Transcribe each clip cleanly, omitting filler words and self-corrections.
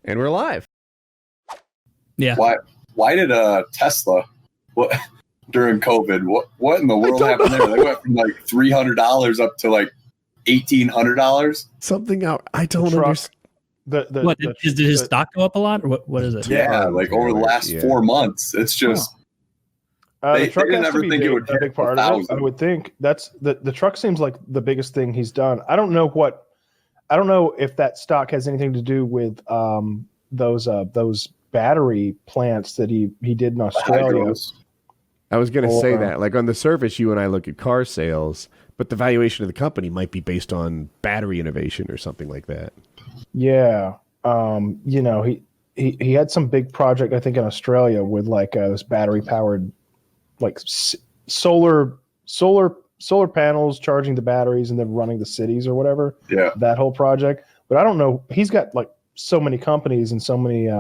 And we're live. Yeah. Why did Tesla during COVID? What in the world happened there? They went from like $300 up to like $1,800. Something out. I don't understand. Did his stock go up a lot, or what is it? Yeah, like over the last 4 months, it's just the truck didn't has ever to be think it would a hit big part of it. 1,000. I would think that's the truck seems like the biggest thing he's done. I don't know if that stock has anything to do with those battery plants that he did in Australia. I was going to say that. Like on the surface, you and I look at car sales, but the valuation of the company might be based on battery innovation or something like that. Yeah. He had some big project, I think, in Australia with like this battery powered, like solar panels charging the batteries and then running the cities or whatever. Yeah. That whole project. But I don't know. He's got like so many companies and so many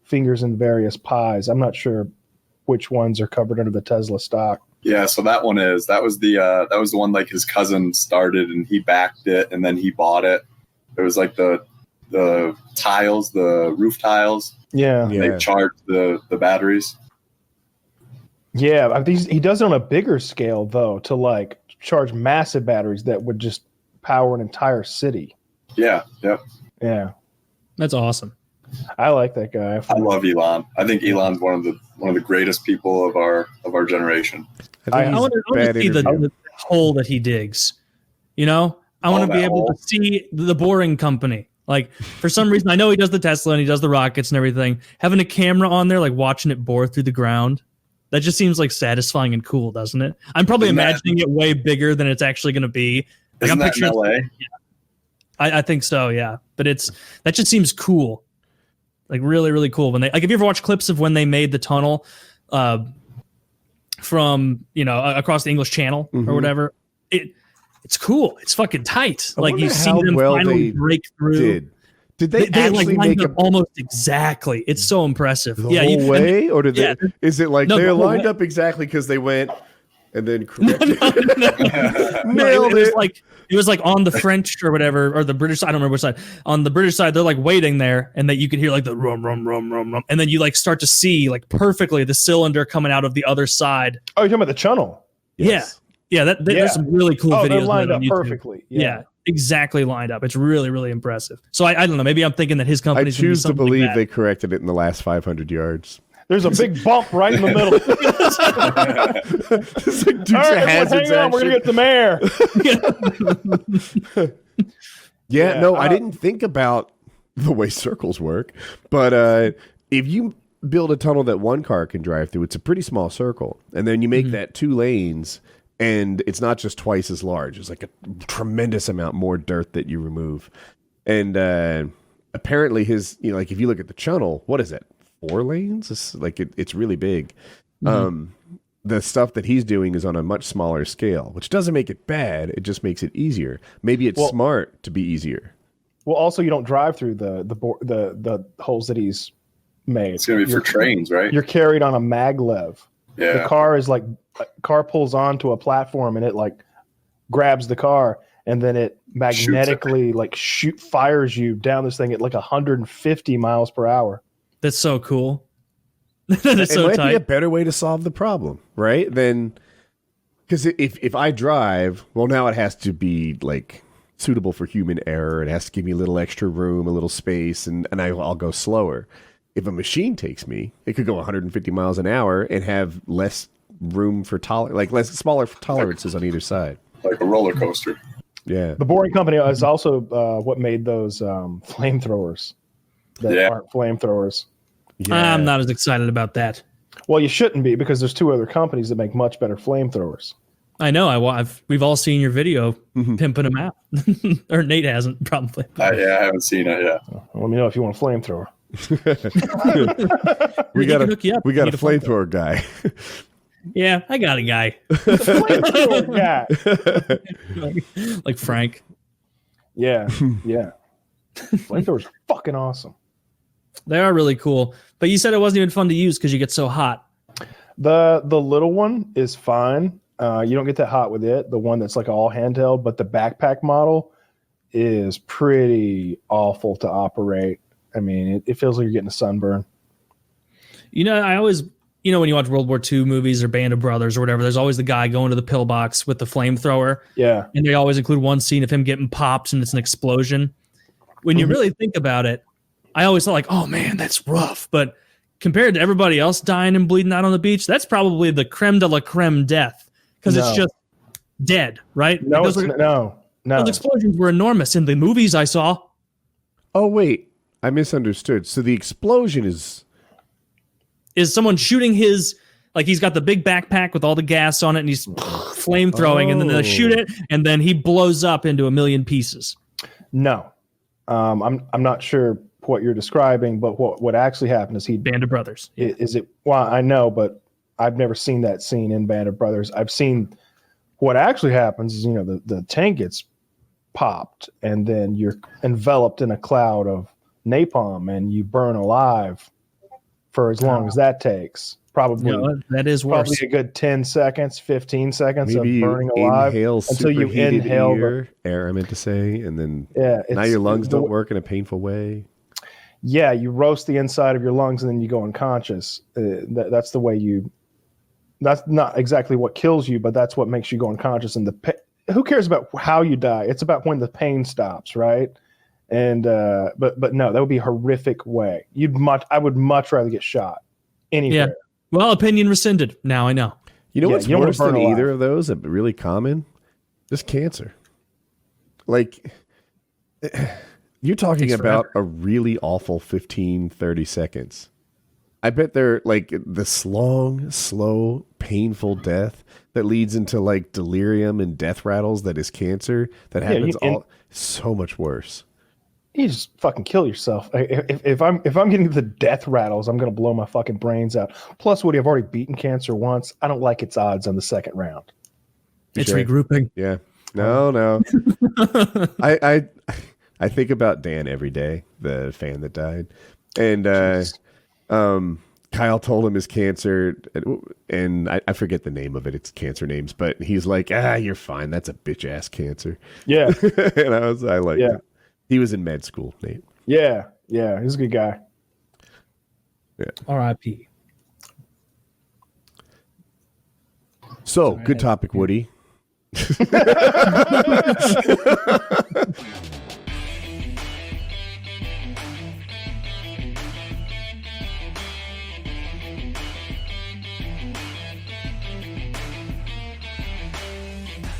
fingers in various pies. I'm not sure which ones are covered under the Tesla stock. Yeah, so that was the one like his cousin started and he backed it and then he bought it. It was like the tiles, the roof tiles. Yeah. They charged the batteries. Yeah, he does it on a bigger scale though, to like charge massive batteries that would just power an entire city. Yeah. Yep. Yeah. That's awesome. I like that guy. I love Elon. I think Elon's one of the greatest people of our generation. I want to see the hole that he digs. You know, I want to be able to see the Boring Company. Like, for some reason, I know he does the Tesla and he does the rockets and everything. Having a camera on there, like watching it bore through the ground, that just seems like satisfying and cool, doesn't it? I'm probably imagining it way bigger than it's actually going to be. Like, Isn't that in LA? Yeah. I think so, yeah. But that just seems cool. Like really, really cool. When have you ever watched clips of when they made the tunnel from across the English Channel or whatever? It's cool. It's fucking tight. Like you see them finally break through. Did they actually like make it almost exactly? It's so impressive. The whole way, or did they? Is it like they're lined up exactly because they went and then corrected? Nailed it. It was like on the French or whatever, or the British. I don't remember which side. On the British side, they're like waiting there, and that you could hear like the rum, rum, rum, rum, rum, and then you like start to see like perfectly the cylinder coming out of the other side. Oh, you're talking about the tunnel? Yes. Yeah. There's some really cool videos. They're lined up on YouTube. Perfectly. Yeah, exactly lined up. It's really, really impressive. So I don't know. Maybe I'm thinking that his company. I choose to believe they corrected it in the last 500 yards. There's a big bump right in the middle. It's like all right, hang on, we're gonna get the mayor. I didn't think about the way circles work, but if you build a tunnel that one car can drive through, it's a pretty small circle, and then you make that 2 lanes, and it's not just twice as large. It's like a tremendous amount more dirt that you remove, and apparently his, like if you look at the tunnel, what is it? 4 lanes? It's really big. The stuff that he's doing is on a much smaller scale, which doesn't make it bad. It just makes it easier. Maybe it's smart to be easier. Well, also you don't drive through the holes that he's made. It's gonna be for trains, right? You're carried on a maglev. Yeah. The car pulls onto a platform and it like grabs the car and then it magnetically fires you down this thing at like 150 miles per hour. That's so cool. That is so tight. It might be a better way to solve the problem, right? Because if I drive, well, now it has to be like suitable for human error. It has to give me a little extra room, a little space, and I'll go slower. If a machine takes me, it could go 150 miles an hour and have less room for smaller tolerances on either side. Like a roller coaster. Yeah. The Boring Company is also what made those flamethrowers that aren't flamethrowers. Yeah. I'm not as excited about that. Well, you shouldn't be, because there's 2 other companies that make much better flamethrowers. I know. We've all seen your video pimping them out. Or Nate hasn't, probably. I haven't seen it yet. Let me know if you want a flamethrower. we got a flamethrower guy. Yeah, I got a guy. Flamethrower guy. Like Frank. Yeah. Flamethrowers are fucking awesome. They are really cool. But you said it wasn't even fun to use because you get so hot. The little one is fine. You don't get that hot with it. The one that's like all handheld, but the backpack model is pretty awful to operate. I mean, it feels like you're getting a sunburn. I always, when you watch World War II movies or Band of Brothers or whatever, there's always the guy going to the pillbox with the flamethrower. Yeah. And they always include one scene of him getting popped and it's an explosion. When you really think about it, I always thought like, oh man, that's rough. But compared to everybody else dying and bleeding out on the beach, that's probably the creme de la creme death. Because it's just dead, right? No, like no. Those explosions were enormous in the movies I saw. Oh, wait. I misunderstood. So the explosion is someone shooting his, like he's got the big backpack with all the gas on it and he's flame throwing and then they shoot it and then he blows up into a million pieces. No. I'm not sure what you're describing, but what actually happened is Band of Brothers. Yeah. Well, I know, but I've never seen that scene in Band of Brothers. I've seen what actually happens is, the tank gets popped and then you're enveloped in a cloud of napalm and you burn alive for as long as that takes. Probably that is worse. Probably a good 10 seconds, 15 seconds Maybe of burning alive until you inhale air, I meant to say, and then now your lungs don't work in a painful way. Yeah, you roast the inside of your lungs and then you go unconscious. That's the way that's not exactly what kills you, but that's what makes you go unconscious. And who cares about how you die? It's about when the pain stops, right? And but no, that would be a horrific way. I would much rather get shot anywhere. Yeah. Well, opinion rescinded. Now I know. You know what's worse than either of those? Really common? Just cancer. Like, you're talking about a really awful 15, 30 seconds. I bet they're like this long, slow, painful death that leads into like delirium and death rattles that is cancer that happens so much worse. You just fucking kill yourself. If I'm getting the death rattles, I'm gonna blow my fucking brains out. Plus, Woody, I've already beaten cancer once. I don't like its odds on the second round. It's regrouping. Yeah. No. I think about Dan every day, the fan that died, and Kyle told him his cancer, and I forget the name of it. It's cancer names, but he's like, you're fine. That's a bitch ass cancer. Yeah. And I liked it. He was in med school, Nate. Yeah. He's a good guy. Yeah. R.I.P. So, good topic, Woody.